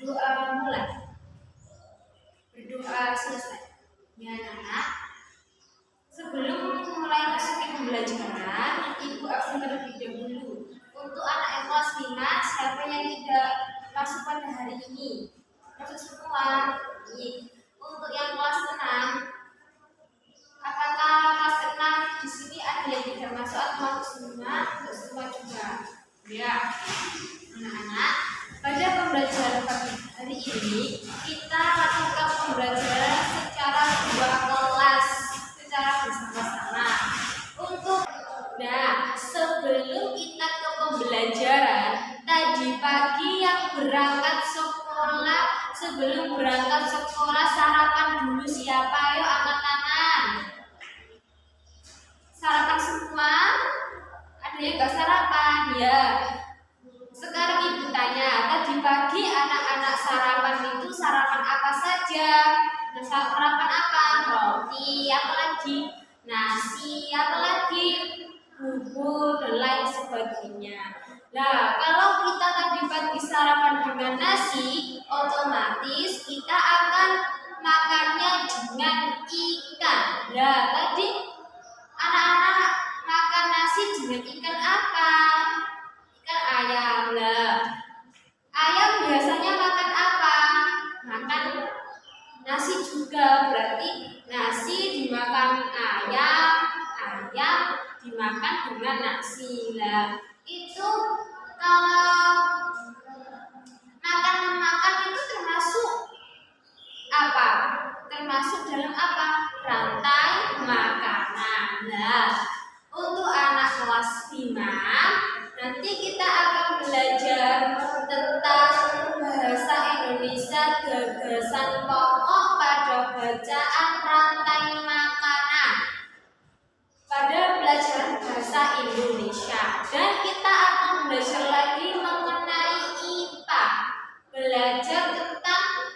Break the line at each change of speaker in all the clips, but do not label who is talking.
Berdoa mulai. Berdoa selesai. Ya anak, sebelum mulai masukin pembelajaran, Ibu akan terlebih dahulu. Untuk anak yang kelas 5, siapa yang tidak masuk pada hari ini? Masuk semua. Untuk yang kelas 6, apakah kelas 6 di sini ada yang tidak masuk atau masuk semua? Untuk semua juga. Ya, anak-anak, pada pembelajaran pagi hari ini kita lakukan pembelajaran secara 2 kelas, secara bersama-sama. Sebelum kita ke pembelajaran, tadi pagi yang berangkat sekolah, sebelum berangkat sekolah sarapan dulu siapa? Ayo angkat tangan. Sarapan semua? Ada yang nggak sarapan? Ya. Sekarang Ibu tanya, tadi pagi anak-anak sarapan itu sarapan apa saja? Nah, sarapan apa? Roti, apa lagi? Nasi, apa lagi? Bubur, dan lain sebagainya. Nah, kalau kita tadi pagi sarapan dengan nasi, otomatis kita akan makannya dengan ikan. Nah, tadi anak-anak makan nasi dengan ikan apa? Ikan ayam. Nah, ayam biasanya makan apa? Makan nasi juga. Berarti nasi dimakan ayam, ayam dimakan dengan nasi. Nah, itu kalau makan itu termasuk apa? Termasuk dalam apa? Rantai makanan. Nah, untuk anak kelas 5, nanti kita akan belajar tentang bahasa Indonesia gagasan pokok pada bacaan rantai makanan. Pada pelajaran bahasa Indonesia, dan kita akan belajar lagi mengenai IPA, belajar tentang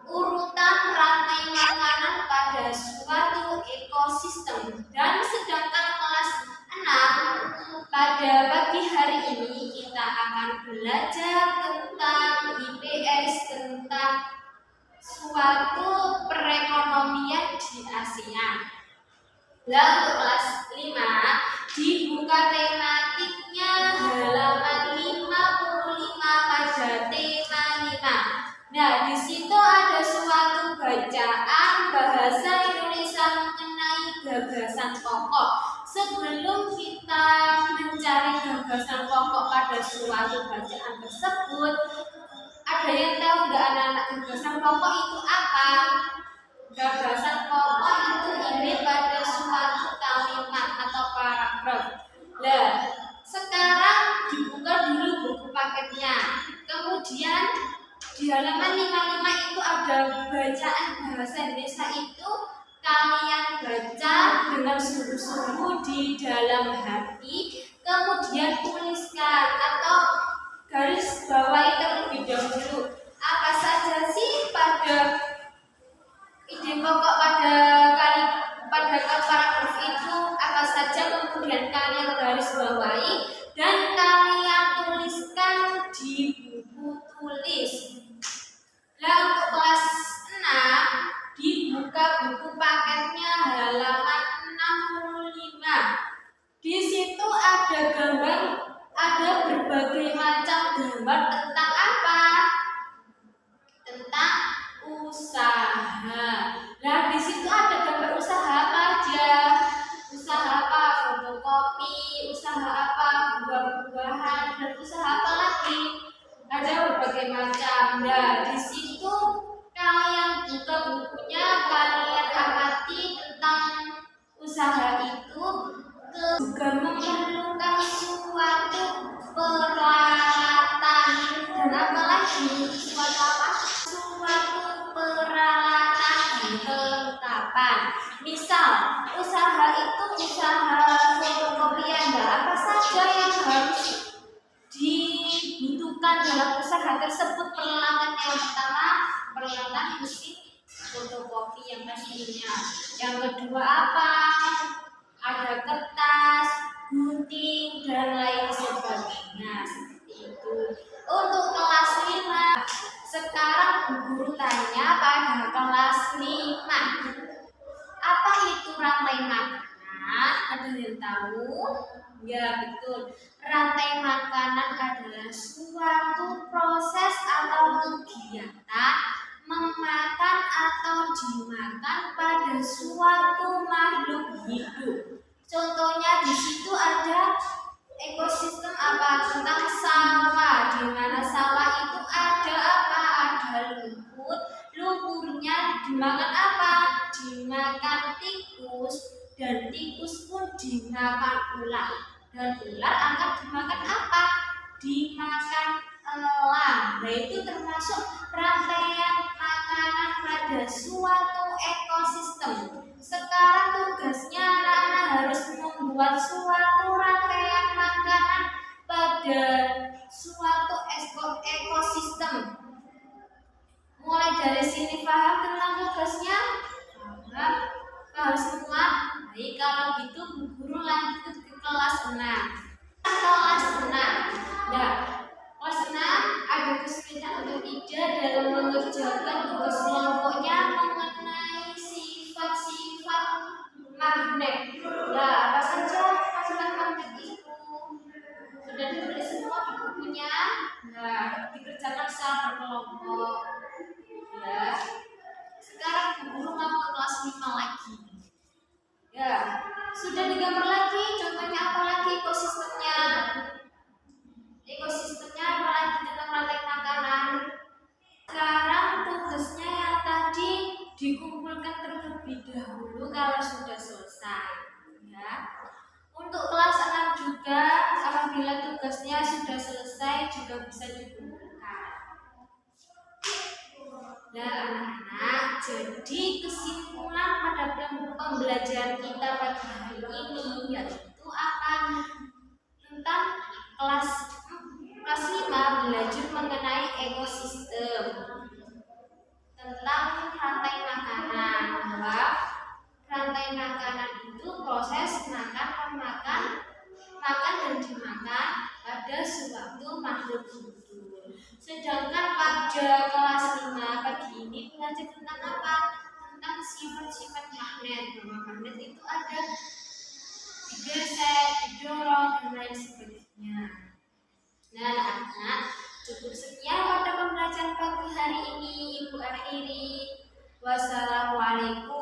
urutan rantai makanan pada suatu ekosistem. Dan sedangkan kelas 6 pada pagi hari ini kita akan belajar tentang IPS, tentang suatu perekonomian di ASEAN. Nah, untuk kelas 5 dibuka tematiknya halaman 55 pada tema 5. Nah, di situ ada suatu bacaan bahasa Indonesia mengenai gagasan pokok. Sebelum kita mencari gagasan pokok pada suatu bacaan tersebut, ada yang tahu nggak anak-anak gagasan pokok itu apa? Gagasan pokok itu ini pada suatu kalimat atau paragraf. Nah, sekarang dibuka dulu buku paketnya. Kemudian di halaman 55 itu ada bacaan bahasa Indonesia itu kalian baca dengan sungguh-sungguh di dalam hati. Kemudian tuliskan atau garis bawahi terlebih dahulu. Apa saja sih pada ide pokok pada paragraf itu, apa saja, kemudian kalian garis bawahi dan kalian tuliskan di buku tulis. Nah, untuk kelas 6 dibuka buku paketnya halaman 65. Di situ ada gambar, ada berbagai macam gambar tentang apa? Tentang usaha. Nah, di situ ada gambar usaha apa aja? Usaha apa? Fotokopi, usaha apa? Buah-buahan, dan usaha apa lagi? Ada berbagai macam. Nah, di situ kalian buka bukunya, kalian amati tentang usaha itu, juga memerlukan suatu peralatan dan apa lagi? Suatu apa? Suatu peralatan kelengkapan. Misal, usaha itu usaha fotokopian. Apa saja yang harus dibutuhkan dalam usaha tersebut? Peralatan yang pertama, peralatan mesin fotokopi yang pastinya. Yang kedua apa? Ada kertas, gunting, dan lain sebagainya. Seperti itu. Untuk kelas 5 sekarang guru tanya pada kelas 5. Apa itu rantai makanan? Ada yang tahu? Ya, betul. Rantai makanan adalah suatu proses atau kegiatan memakan atau dimakan pada suatu makhluk hidup. Contohnya di situ ada ekosistem apa? Tentang sawah. Di mana sawah itu ada apa? Ada lumpur. Lumpurnya dimakan apa? Dimakan tikus, dan tikus pun dimakan ular. Dan ular akan dimakan apa? Dimakan elang. Nah, itu termasuk rantaian makanan pada suatu ekosistem. Sekarang tugasnya anak-anak harus membuat suatu rantaian makanan pada suatu ekosistem. Mulai dari sini paham tentang tugasnya? Paham semua? Baik, kalau gitu Bu Guru lanjut ke kelas 6. Kelas 6. Nah, kelas 6 ada kesulitan untuk Ida dalam mengerjakan tugas kelompoknya mengenai sifat-sifat magnet. Nah, apa saja sifat magnet itu? Sudah ditulis semua di bukunya? Nah, dikerjakan secara berkelompok. Ya. Sekarang Bu Guru mau ke kelas 5 lagi. Ya, sudah digambar lagi. Contohnya apa lagi ekosistemnya? Ekosistemnya apa lagi tentang rantai makanan? Sekarang tugasnya yang tadi dikumpulkan terlebih dahulu kalau sudah selesai. Ya. Untuk kelas 6 juga, apabila tugasnya sudah selesai juga bisa dikumpulkan. Nah, anak-anak, jadi kesimpulan pada pembelajaran kita pagi hari ini yaitu apa? Tentang kelas 5 belajar mengenai ekosistem, tentang rantai makanan, bahwa rantai makanan itu proses makan, memakan, makan dan dimakan pada suatu makhluk hidup. Sedangkan pada kelas 5 pagi ini belajar tentang apa? Tentang sifat-sifat magnet. Bahwa magnet itu ada digesek, didorong, dan lain sebagainya. Nah, anak-anak, cukup sekian pada pembelajaran pagi hari ini. Ibu akhiri. Wassalamualaikum